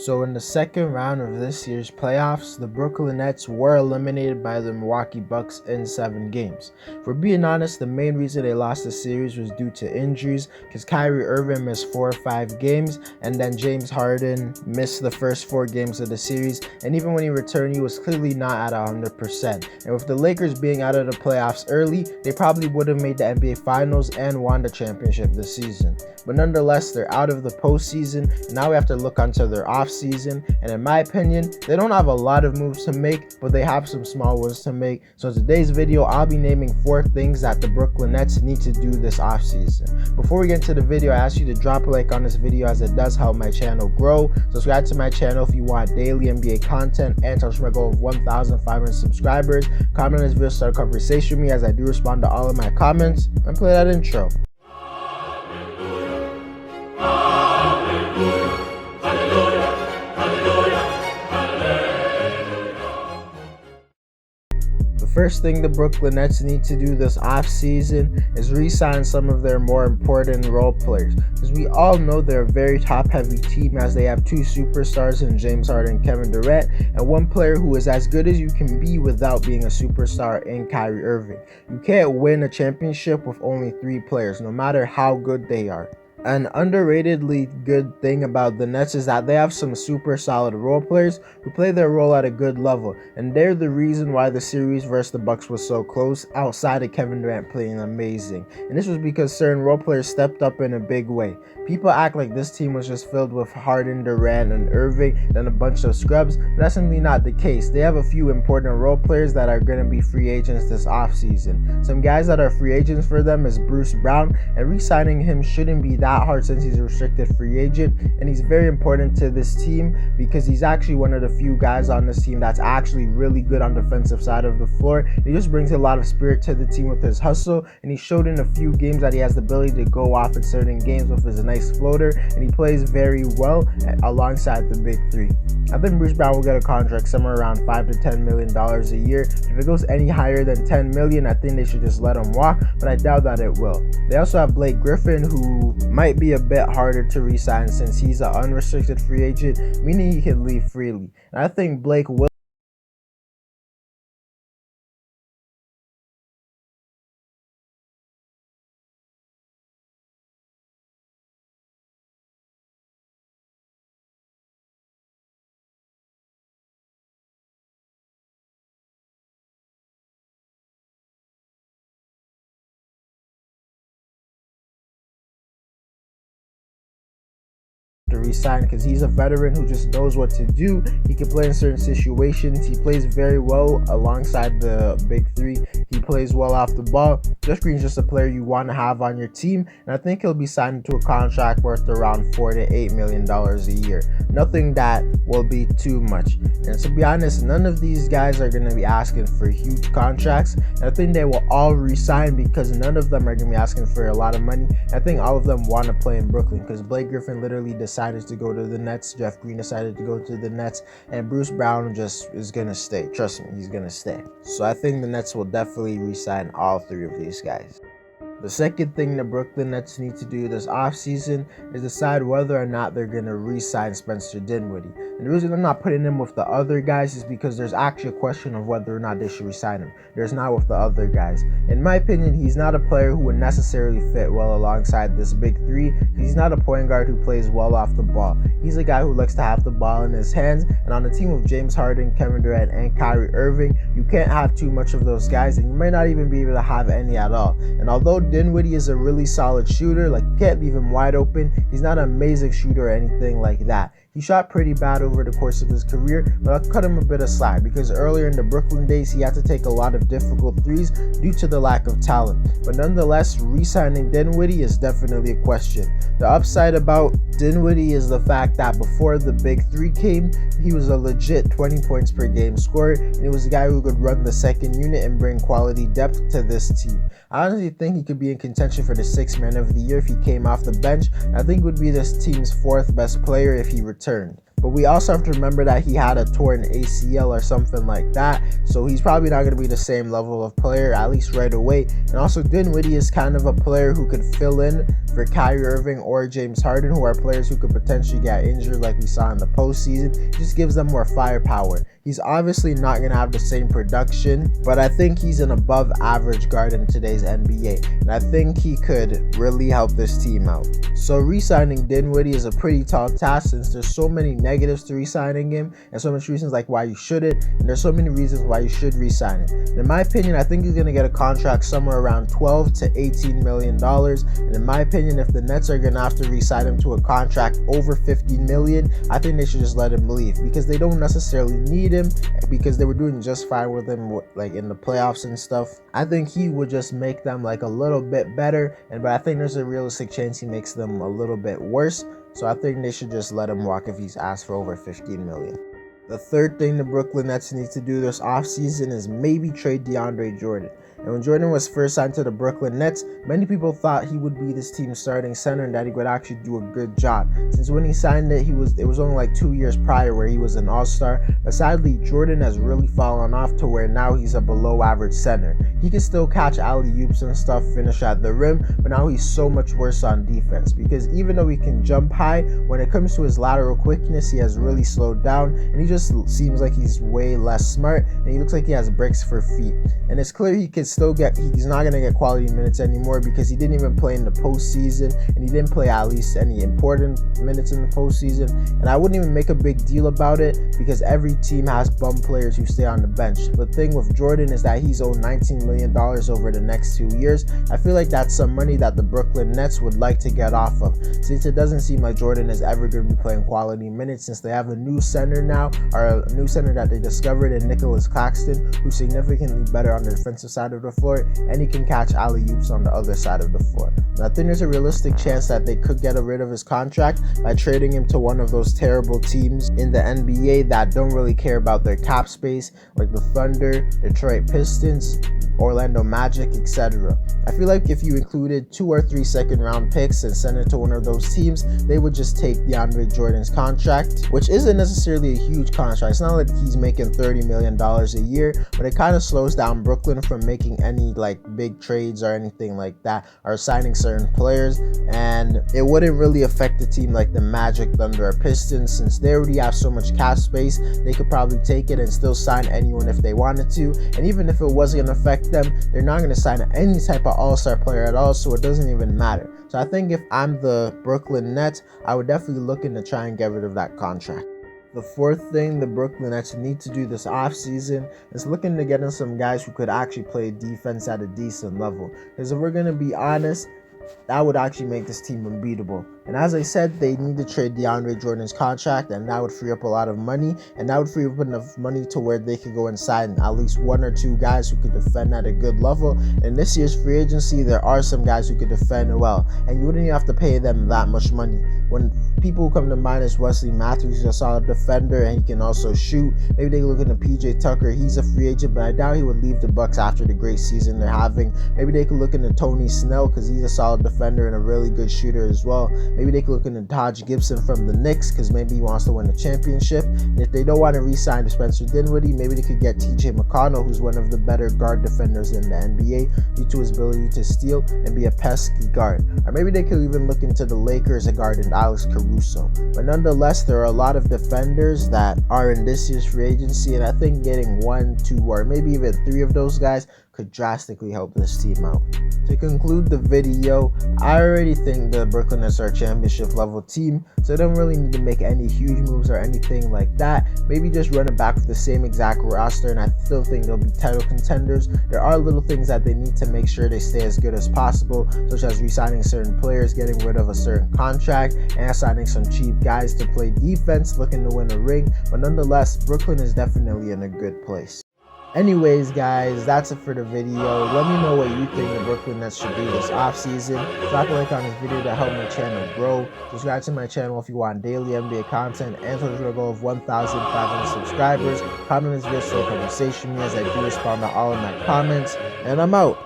So in the second round of this year's playoffs, the Brooklyn Nets were eliminated by the Milwaukee Bucks in 7 games. For being honest, the main reason they lost the series was due to injuries, because Kyrie Irving missed 4 or 5 games, and then James Harden missed the first 4 games of the series, and even when he returned, he was clearly not at 100%. And with the Lakers being out of the playoffs early, they probably would have made the NBA Finals and won the championship this season. But nonetheless, they're out of the postseason, and now we have to look onto their offseason. And in my opinion, they don't have a lot of moves to make, but they have some small ones to make. So in today's video, I'll be naming 4 things that the Brooklyn Nets need to do this offseason. Before we get into the video, I ask you to drop a like on this video, as it does help my channel grow. Subscribe to my channel if you want daily NBA content, and touch my goal of 1,500 subscribers. Comment on this video, start a conversation with me, as I do respond to all of my comments. And play that intro. First thing the Brooklyn Nets need to do this offseason is re-sign some of their more important role players, because we all know they're a very top-heavy team, as they have 2 superstars in James Harden and Kevin Durant, and 1 player who is as good as you can be without being a superstar in Kyrie Irving. You can't win a championship with only 3 players, no matter how good they are. An underratedly good thing about the Nets is that they have some super solid role players who play their role at a good level, and they're the reason why the series versus the Bucks was so close, outside of Kevin Durant playing amazing. And this was because certain role players stepped up in a big way. People act like this team was just filled with Harden, Durant, and Irving, and a bunch of scrubs, but that's simply not the case. They have a few important role players that are going to be free agents this offseason. Some guys that are free agents for them is Bruce Brown, and re-signing him shouldn't be that hard since he's a restricted free agent, and he's very important to this team because he's actually one of the few guys on this team that's actually really good on the defensive side of the floor. He just brings a lot of spirit to the team with his hustle, and he showed in a few games that he has the ability to go off in certain games with his nice floater, and he plays very well alongside the big 3. I think Bruce Brown will get a contract somewhere around $5 to $10 million a year. If it goes any higher than $10 million, I think they should just let him walk, but I doubt that it will. They also have Blake Griffin, who might be a bit harder to re-sign since he's an unrestricted free agent, meaning he can leave freely. And I think Blake will to resign, because he's a veteran who just knows what to do. He can play in certain situations. He plays very well alongside the big 3. He plays well off the ball. Jeff Green's just a player you want to have on your team, and I think he'll be signed to a contract worth around $4 to $8 million a year. Nothing that will be too much. And to be honest, none of these guys are going to be asking for huge contracts, and I think they will all resign because none of them are going to be asking for a lot of money. I think all of them want to play in Brooklyn, because Blake Griffin literally decided to go to the Nets, Jeff Green decided to go to the Nets, and Bruce Brown just is going to stay. Trust me, he's going to stay. So I think the Nets will definitely re-sign all 3 of these guys. The second thing the Brooklyn Nets need to do this offseason is decide whether or not they're going to re-sign Spencer Dinwiddie. And the reason I'm not putting him with the other guys is because there's actually a question of whether or not they should re-sign him. There's not with the other guys. In my opinion, he's not a player who would necessarily fit well alongside this big 3. He's not a point guard who plays well off the ball. He's a guy who likes to have the ball in his hands, and on a team with James Harden, Kevin Durant, and Kyrie Irving, you can't have too much of those guys, and you might not even be able to have any at all. And although Dinwiddie is a really solid shooter, like, you can't leave him wide open. He's not an amazing shooter or anything like that. He shot pretty bad over the course of his career, but I'll cut him a bit of slack because earlier in the Brooklyn days, he had to take a lot of difficult threes due to the lack of talent. But nonetheless, re-signing Dinwiddie is definitely a question. The upside about Dinwiddie is the fact that before the big 3 came, he was a legit 20 points per game scorer, and he was a guy who could run the second unit and bring quality depth to this team. I honestly think he could be in contention for the 6th man of the year if he came off the bench. I think would be this team's 4th best player if he returned. But we also have to remember that he had a torn ACL or something like that, so he's probably not going to be the same level of player, at least right away. And also, Dinwiddie is kind of a player who could fill in for Kyrie Irving or James Harden, who are players who could potentially get injured like we saw in the postseason. It just gives them more firepower. He's obviously not going to have the same production, but I think he's an above average guard in today's NBA, and I think he could really help this team out. So re-signing Dinwiddie is a pretty tall task, since there's so many negatives to re-signing him and so much reasons like why you shouldn't, and there's so many reasons why you should re-sign him. And in my opinion, I think he's going to get a contract somewhere around $12 to $18 million, and in my opinion, if the Nets are going to have to re-sign him to a contract over $50 million, I think they should just let him leave, because they don't necessarily need him, because they were doing just fine with him like in the playoffs and stuff. I think he would just make them like a little bit better, but I think there's a realistic chance he makes them a little bit worse. So I think they should just let him walk if he's asked for over $15 million. The third thing the Brooklyn Nets need to do this offseason is maybe trade DeAndre Jordan. And when Jordan was first signed to the Brooklyn Nets, many people thought he would be this team's starting center and that he would actually do a good job. Since when he signed it, it was only like 2 years prior where he was an all-star. But sadly, Jordan has really fallen off to where now he's a below-average center. He can still catch alley-oops and stuff, finish at the rim, but now he's so much worse on defense, because even though he can jump high, when it comes to his lateral quickness, he has really slowed down, and he just seems like he's way less smart, and he looks like he has bricks for feet. And it's clear he's not going to get quality minutes anymore, because he didn't even play in the postseason, and he didn't play at least any important minutes in the postseason. And I wouldn't even make a big deal about it, because every team has bum players who stay on the bench. The thing with Jordan is that he's owed $19 million over the next 2 years. I feel like that's some money that the Brooklyn Nets would like to get off of, since it doesn't seem like Jordan is ever going to be playing quality minutes, since they have a new center now, or a new center that they discovered in Nicholas Claxton, who's significantly better on the defensive side of the floor, and he can catch alley-oops on the other side of the floor. Now, I think there's a realistic chance that they could get rid of his contract by trading him to one of those terrible teams in the NBA that don't really care about their cap space, like the Thunder, Detroit Pistons, Orlando Magic, etc. I feel like if you included 2 or 3 second-round picks and sent it to one of those teams, they would just take DeAndre Jordan's contract, which isn't necessarily a huge contract. It's not like he's making $30 million a year, but it kind of slows down Brooklyn from making any like big trades or anything like that, or signing certain players, and it wouldn't really affect a team like the Magic, Thunder, or Pistons, since they already have so much cap space. They could probably take it and still sign anyone if they wanted to, and even if it wasn't going to affect them, they're not going to sign any type of all-star player at all, so it doesn't even matter. So I think if I'm the Brooklyn Nets, I would definitely look into try and get rid of that contract. The fourth thing the Brooklyn Nets need to do this offseason is looking to get in some guys who could actually play defense at a decent level. Because if we're going to be honest, that would actually make this team unbeatable. And as I said, they need to trade DeAndre Jordan's contract, and that would free up a lot of money, and that would free up enough money to where they could go and sign at least 1 or 2 guys who could defend at a good level. And this year's free agency, there are some guys who could defend well, and you wouldn't even have to pay them that much money. When people who come to mind is Wesley Matthews, who's a solid defender, and he can also shoot. Maybe they look into PJ Tucker, he's a free agent, but I doubt he would leave the Bucks after the great season they're having. Maybe they could look into Tony Snell, because he's a solid defender and a really good shooter as well. Maybe they could look into Taj Gibson from the Knicks, because maybe he wants to win a championship. And if they don't want to re-sign Spencer Dinwiddie, maybe they could get TJ McConnell, who's one of the better guard defenders in the NBA due to his ability to steal and be a pesky guard. Or maybe they could even look into the Lakers and guard Alex Caruso. But nonetheless, there are a lot of defenders that are in this year's free agency, and I think getting 1, 2, or maybe even 3 of those guys could drastically help this team out. To conclude the video, I already think the Brooklyn Nets are a championship level team, so they don't really need to make any huge moves or anything like that. Maybe just run it back with the same exact roster, and I still think they'll be title contenders. There are little things that they need to make sure they stay as good as possible, such as re-signing certain players, getting rid of a certain contract, and signing some cheap guys to play defense, looking to win a ring. But nonetheless, Brooklyn is definitely in a good place. Anyways, guys, that's it for the video. Let me know what you think the Brooklyn Nets should do this offseason. Drop a like on this video to help my channel grow. Subscribe to my channel if you want daily NBA content and towards your goal of 1,500 subscribers. Comment this video so conversation me, as I do respond to all of my comments. And I'm out.